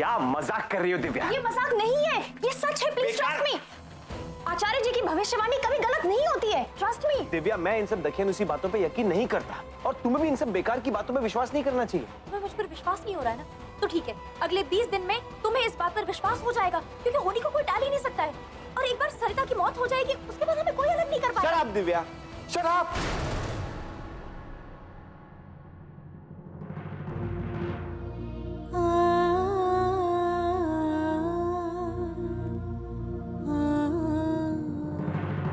क्या मजाक कर रही हो दिव्या? ये मजाक नहीं है, ये सच है। Please trust me. आचार्य जी की भविष्यवाणी कभी गलत नहीं होती है, ट्रस्ट मी। दिव्या, मैं इन सब दकियानुसी बातों पे यकीन नहीं करता और तुम्हें भी इन सब बेकार की बातों पे विश्वास नहीं करना चाहिए। तुम्हें मुझ पर विश्वास नहीं हो रहा है ना, तो ठीक है, अगले 20 दिन में तुम्हें इस बात पर विश्वास हो जाएगा, क्योंकि होनी को कोई टाल ही नहीं सकता है। और एक बार सरिता की मौत हो जाएगी, उसके बाद हमें कोई अलग नहीं कर पाएगा। Shut up Divya, shut up.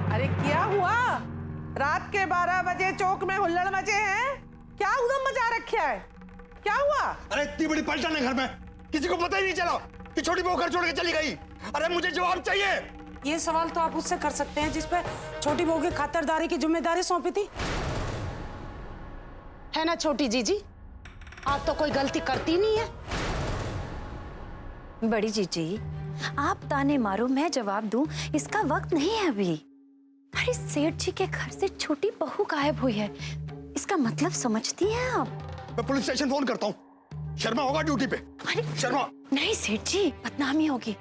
अरे क्या हुआ? रात के 12 बजे चौक में हुल्लड़ मचे हैं? क्या उधम मचा रखा है? क्या हुआ? अरे इतनी बड़ी पलटन है घर में, किसी को पता ही नहीं चला कि छोटी बहू घर छोड़ के चली गई। अरे मुझे जवाब चाहिए। ये सवाल तो आप उससे कर सकते हैं जिस पे छोटी बहू की खातिरदारी की जिम्मेदारी सौंपी थी, है ना छोटी जीजी? आप तो कोई गलती करती नहीं है। बड़ी जीजी, आप ताने मारो, मैं जवाब दूं, इसका वक्त नहीं है अभी। अरे सेठ जी के घर से छोटी बहू गायब हुई है, इसका मतलब समझती हैं आप? मैं पुलिस स्टेशन फोन करता हूँ। शर्मा होगा ड्यूटी पे। अरे शर्मा। नहीं सेठ जी, बदनामी होगी,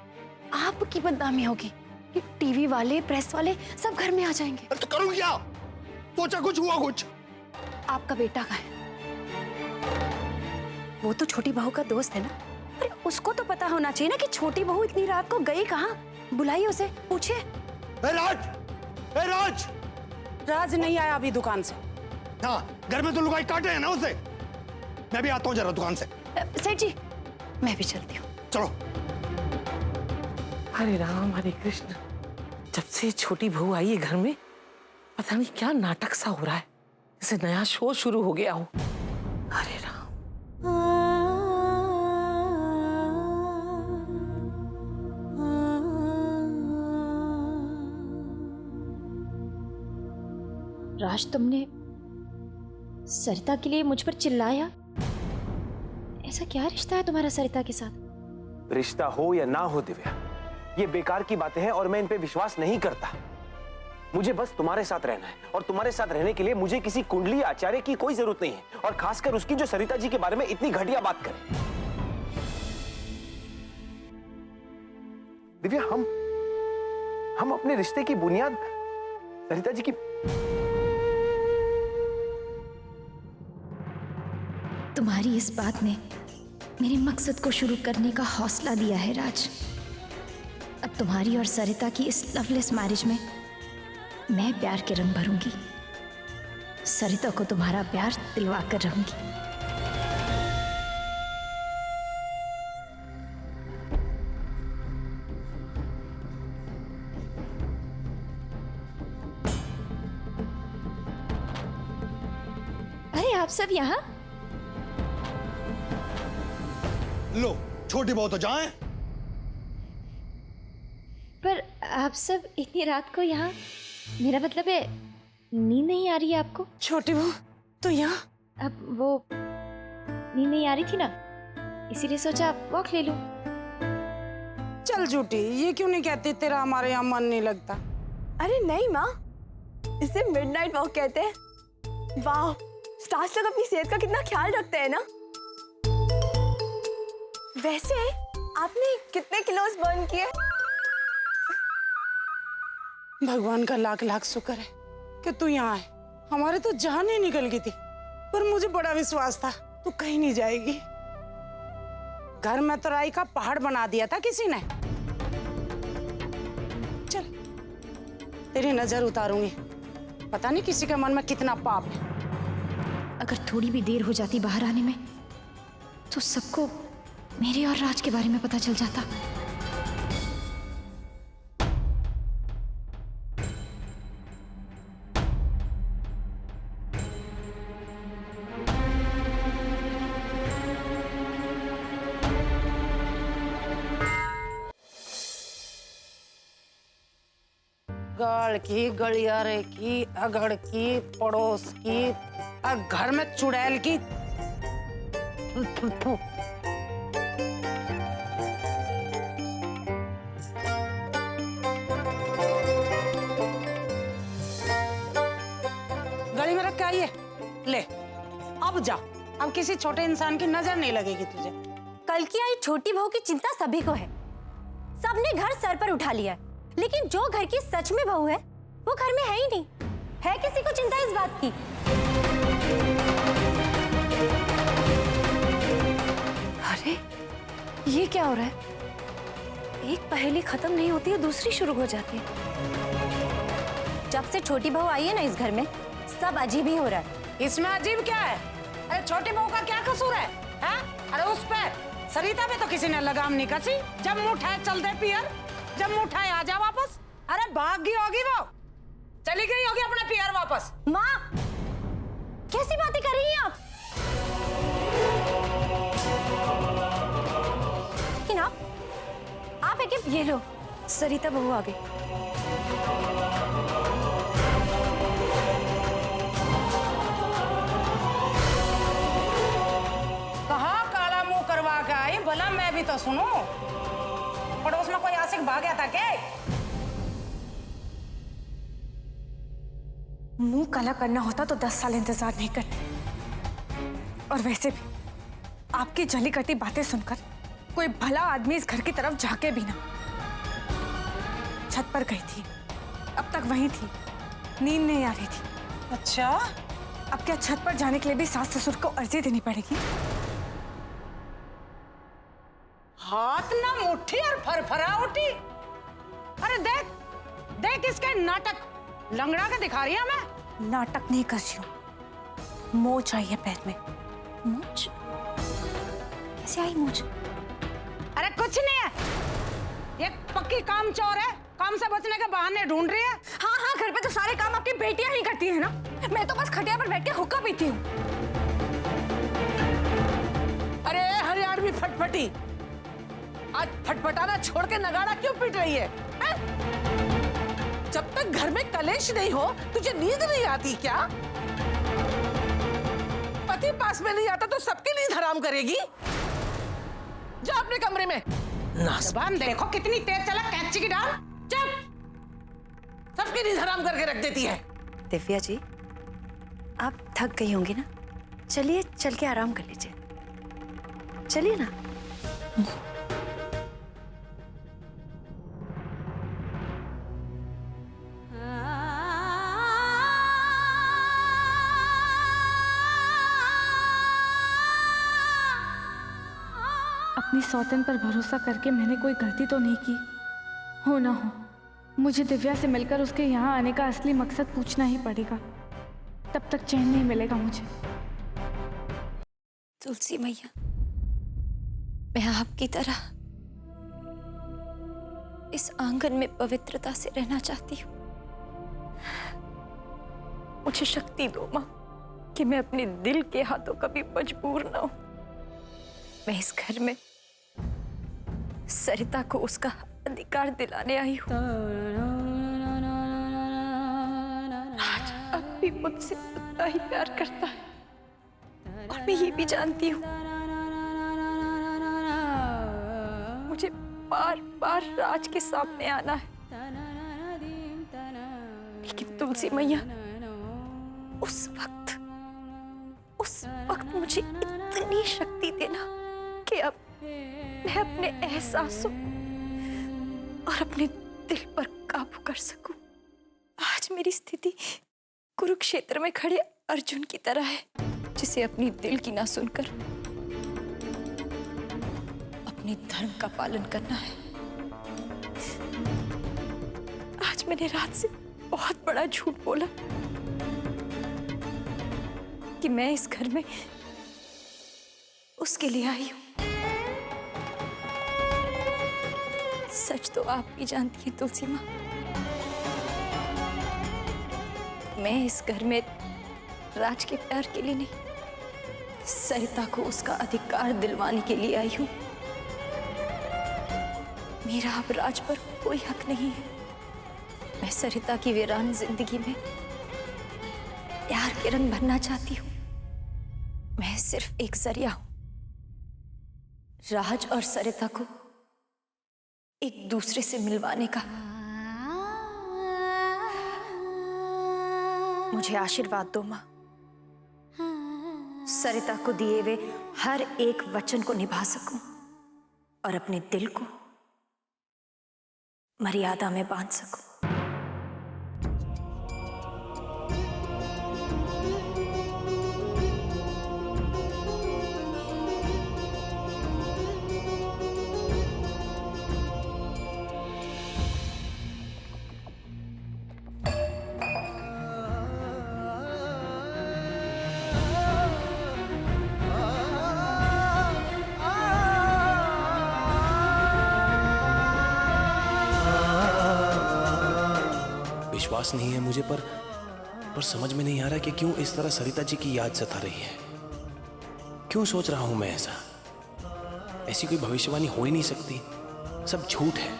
आपकी बदनामी होगी। ये टीवी वाले, प्रेस वाले सब घर में आ जाएंगे। अरे तो करूँ क्या? सोचा कुछ हुआ कुछ। आपका बेटा कहाँ है? वो तो छोटी बहू का दोस्त है ना। अरे उसको तो पता होना चाहिए ना कि छोटी बहू इतनी रात को गई कहाँ। बुलाइए उसे, पूछिए। राज, राज। राज नहीं आया अभी दुकान से। हाँ, घर में तो लुगाई काटे हैं ना उसे। मैं भी आता हूँ जरा दुकान से। सेठ जी, मैं भी चलती हूँ। चलो। हरे राम हरे कृष्ण। जब से छोटी बहू आई है घर में, पता नहीं क्या नाटक सा हो रहा है, जैसे नया शो शुरू हो गया हो। हरे राम। राज, तुमने सरिता के लिए मुझ पर चिल्लाया? ऐसा क्या रिश्ता है तुम्हारा सरिता के साथ? रिश्ता हो या ना हो दिव्या, ये बेकार की बातें हैं और मैं इन पे विश्वास नहीं करता। मुझे बस तुम्हारे साथ रहना है और तुम्हारे साथ रहने के लिए मुझे किसी कुंडली आचार्य की कोई जरूरत नहीं है, और खासकर उसकी जो सरिता जी के बारे में इतनी घटिया बात करे। दिव्या, हम अपने रिश्ते की बुनियाद सरिता जी की। तुम्हारी इस बात ने मेरे मकसद को शुरू करने का हौसला दिया है राज। अब तुम्हारी और सरिता की इस लवलेस मैरिज में मैं प्यार के रंग भरूंगी। सरिता को तुम्हारा प्यार दिलवा कर रहूंगी। अरे आप सब यहाँ? लो, छोटी बहू तो जाए। पर आप सब इतनी रात को यहाँ? मेरा मतलब है, नींद नहीं आ रही है आपको? छोटी बहू तो यहाँ? अब वो नींद नहीं आ रही थी ना, इसीलिए सोचा वॉक ले लूं। चल झूठी, ये क्यों नहीं कहती तेरा हमारे यहाँ मन नहीं लगता? अरे नहीं माँ, इसे मिडनाइट वॉक कहते हैं। वाह, स्टार्स लोग अपनी सेहत का कितना ख्याल रखते हैं ना। वैसे आपने कितने किलोज बर्न किए? भगवान का लाख लाख शुक्र है कि तू यहाँ आए। हमारे तो जान ही निकल गई थी, पर मुझे बड़ा विश्वास था तू कहीं नहीं जाएगी। घर में तो राई का पहाड़ बना दिया था किसी ने। चल, तेरी नजर उतारूंगी, पता नहीं किसी के मन में कितना पाप है। अगर थोड़ी भी देर हो जाती बाहर आने में, तो सबको मेरे और राज के बारे में पता चल जाता। गाड़ की, गलियारे की, अगड़ की, पड़ोस की, घर में चुड़ैल की। गली में रख के आइए, ले अब जा। अब किसी छोटे इंसान की नजर नहीं लगेगी तुझे। कल कल की आई छोटी बहू की चिंता सभी को है। सबने घर सर पर उठा लिया है, लेकिन जो घर की सच में बहू है वो घर में है ही नहीं। है किसी को चिंता इस बात की? अरे ये क्या हो रहा है? एक पहेली खत्म नहीं होती है, दूसरी शुरू हो जाती है। जब से छोटी बहू आई है ना इस घर में, सब अजीब ही हो रहा है। इसमें अजीब क्या है? अरे छोटी बहू का क्या कसूर है? अरे उस पे सरिता पे तो किसी ने लगाम नहीं कसी। जब मुंह उठाए चल दे पियर, जब मुंह उठाए आ जा वापस। अरे भाग गई होगी वो, चली गई होगी अपने पियर वापस। माँ, कैसी बातें कर रही हैं आप? लेकिन आप एक ये लो, सरिता बहू आ गई। भला मैं भी तो सुनूं। पड़ोस में कोई आशिक भाग गया था क्या? मुंह काला करना होता तो 10 साल इंतजार नहीं करते। और वैसे भी आपकी जली कटी बातें सुनकर कोई भला आदमी इस घर की तरफ झांके भी ना। छत पर गई थी, अब तक वहीं थी, नींद नहीं आ रही थी। अच्छा, अब क्या छत पर जाने के लिए भी सास ससुर को अर्जी देनी पड़ेगी? हाथ ना मुट्ठी और फरफरा उठी। अरे देख देख इसके नाटक, लंगड़ा के दिखा रही है। मैं नाटक नहीं कर रही हूँ, मोच आई है पैर में। मोच? कैसे आई मोच? अरे कुछ नहीं है, ये पक्की काम चोर है, काम से बचने के बहाने ढूंढ रही है। हाँ हाँ, घर पे तो सारे काम आपकी बेटियां ही करती है ना। मैं तो बस खटिया पर बैठ के हुक्का पीती हूँ। अरे हरियाणवी फटफटी, आज फटफटाना छोड़ के नगाड़ा क्यों पीट रही है? जब तक घर में कलेश नहीं हो तुझे नींद नहीं आती क्या? पति पास में नहीं आता तो सबकी नींद हराम करेगी। जा अपने कमरे में। जबान देखो कितनी तेज चला, कैंची की डाल। चुप, सबकी नींद हराम करके रख देती है। दिव्या जी, आप थक गई होंगी ना, चलिए चल के आराम कर लीजिए। चलिए ना। अपनी सौतन पर भरोसा करके मैंने कोई गलती तो नहीं की। हो ना हो, मुझे दिव्या से मिलकर उसके यहाँ आने का असली मकसद पूछना ही पड़ेगा, तब तक चैन नहीं मिलेगा मुझे। तुलसी मैया, मैं आपकी तरह इस आंगन में पवित्रता से रहना चाहती हूँ। मुझे शक्ति दो माँ कि मैं अपने दिल के हाथों कभी मजबूर ना हूं। मैं इस घर में सरिता को उसका अधिकार दिलाने आई हूँ। राज अब भी मुझसे उतना ही प्यार करता है, और मैं ये भी जानती हूँ मुझे बार बार राज के सामने आना है। लेकिन तुलसी मैया, उस वक्त मुझे इतनी शक्ति देना कि अब मैं अपने एहसासों और अपने दिल पर काबू कर सकूं। आज मेरी स्थिति कुरुक्षेत्र में खड़े अर्जुन की तरह है, जिसे अपनी दिल की ना सुनकर अपने धर्म का पालन करना है। आज मैंने रात से बहुत बड़ा झूठ बोला कि मैं इस घर में उसके लिए आई हूं। सच तो आप भी जानती हैं तुलसी माँ, मैं इस घर में राज के प्यार के लिए नहीं, सरिता को उसका अधिकार दिलवाने के लिए आई हूं। मेरा अब राज पर कोई हक नहीं है। मैं सरिता की वीरान जिंदगी में प्यार के रंग भरना चाहती हूँ। मैं सिर्फ एक जरिया हूं, राज और सरिता को एक दूसरे से मिलवाने का। मुझे आशीर्वाद दो मां, सरिता को दिए हुए हर एक वचन को निभा सकूं। और अपने दिल को मर्यादा में बांध सकूं। विश्वास नहीं है मुझे, पर समझ में नहीं आ रहा कि क्यों इस तरह सरिता जी की याद सता रही है। क्यों सोच रहा हूं मैं ऐसा? ऐसी कोई भविष्यवाणी हो ही नहीं सकती, सब झूठ है।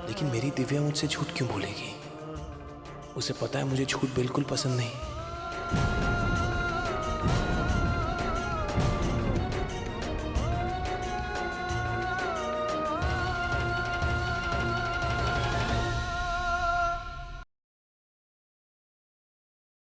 लेकिन मेरी दिव्या मुझसे झूठ क्यों बोलेगी? उसे पता है मुझे झूठ बिल्कुल पसंद नहीं।